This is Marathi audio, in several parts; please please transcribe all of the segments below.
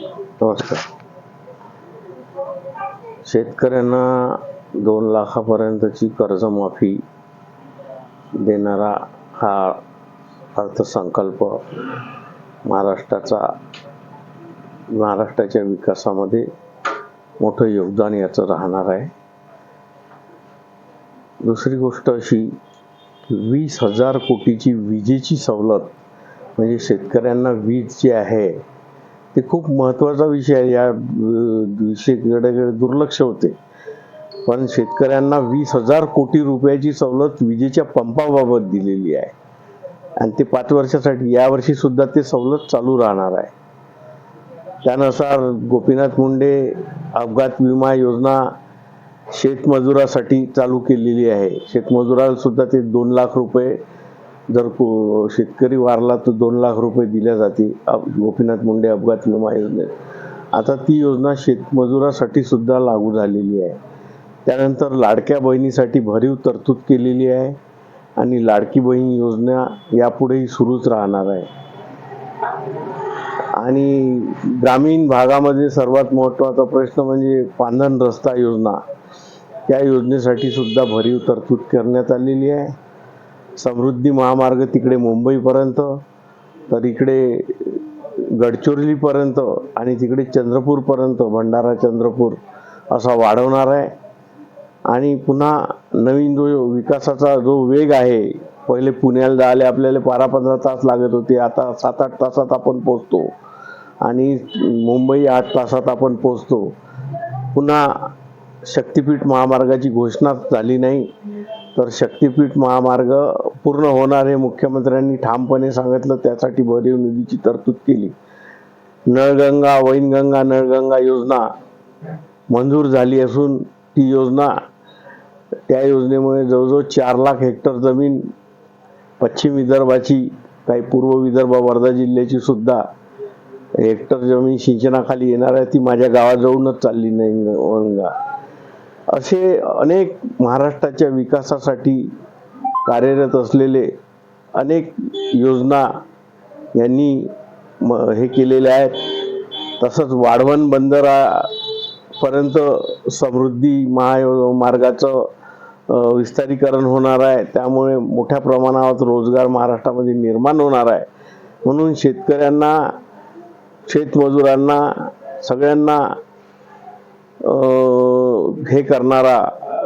नमस्कार. शेतकऱ्यांना 2 लाखापर्यंतची कर्जमाफी देणारा हा अर्थसंकल्प महाराष्ट्राच्या विकासामध्ये मोठं योगदान याचं राहणार आहे. दुसरी गोष्ट अशी, 20,000 कोटीची विजेची सवलत, म्हणजे शेतकऱ्यांना वीज जी आहे ते खूप महत्त्वाचा विषय आहे. या विषयाकडे दुर्लक्ष होते, पण शेतकऱ्यांना 20,000 कोटी रुपयाची सवलत विजेच्या पंपाबाबत दिलेली आहे आणि ते 5 वर्षासाठी, यावर्षी सुद्धा ते सवलत चालू राहणार आहे. त्यानुसार गोपीनाथ मुंडे अपघात विमा योजना शेतमजुरासाठी चालू केलेली आहे. शेतमजुराला सुद्धा ते 2 लाख रुपये, जर शेतकरी वारला तर 2 लाख रुपये दिल्या जाते गोपीनाथ मुंडे अपघात विमा योजनेत. आता ती योजना शेतमजुरासाठी सुद्धा लागू झालेली आहे. त्यानंतर लाडक्या बहिणीसाठी भरीव तरतूद केलेली आहे आणि लाडकी बहीण योजना यापुढेही सुरूच राहणार आहे. आणि ग्रामीण भागामध्ये सर्वात महत्त्वाचा प्रश्न म्हणजे पांधन रस्ता योजना, त्या योजनेसाठी सुद्धा भरीव तरतूद करण्यात आलेली आहे. समृद्धी महामार्ग तिकडे मुंबईपर्यंत, तर इकडे गडचिरोलीपर्यंत आणि तिकडे चंद्रपूरपर्यंत, भंडारा चंद्रपूर असा वाढवणार आहे. आणि पुन्हा नवीन जो विकासाचा जो वेग आहे, पहिले पुण्याला जायला आपल्याला 12-15 तास लागत होते, आता 7-8 तासात आपण पोहोचतो आणि मुंबई 8 तासात आपण पोहोचतो. पुन्हा शक्तिपीठ महामार्गाची घोषणा झाली नाही, तर शक्तिपीठ महामार्ग पूर्ण होणार हे मुख्यमंत्र्यांनी ठामपणे सांगितलं. त्यासाठी भरीव निधीची तरतूद केली. नळगंगा, वैनगंगा, नळगंगा योजना मंजूर झाली असून ती योजना, त्या योजनेमुळे जवळजवळ 4 लाख हेक्टर जमीन पश्चिम विदर्भाची, काही पूर्व विदर्भ वर्धा जिल्ह्याची सुद्धा हेक्टर जमीन सिंचनाखाली येणार आहे. ती माझ्या गावाजवळूनच चालली नाही गंगा. असे अनेक महाराष्ट्राच्या विकासासाठी कार्यरत असलेले अनेक योजना यांनी हे केलेले आहेत. तसंच वाढवण बंदरापर्यंत समृद्धी महामार्गाचं विस्तारीकरण होणार आहे. त्यामुळे मोठ्या प्रमाणावर रोजगार महाराष्ट्रामध्ये निर्माण होणार आहे. म्हणून शेतकऱ्यांना, शेतमजुरांना, सगळ्यांना हे करणारा,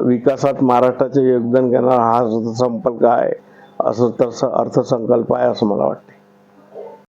विकासात महाराष्ट्राचे योगदान करणारा हा अर्थसंकल्प आहे, अर्थसंकल्प आहे असं मला वाटते.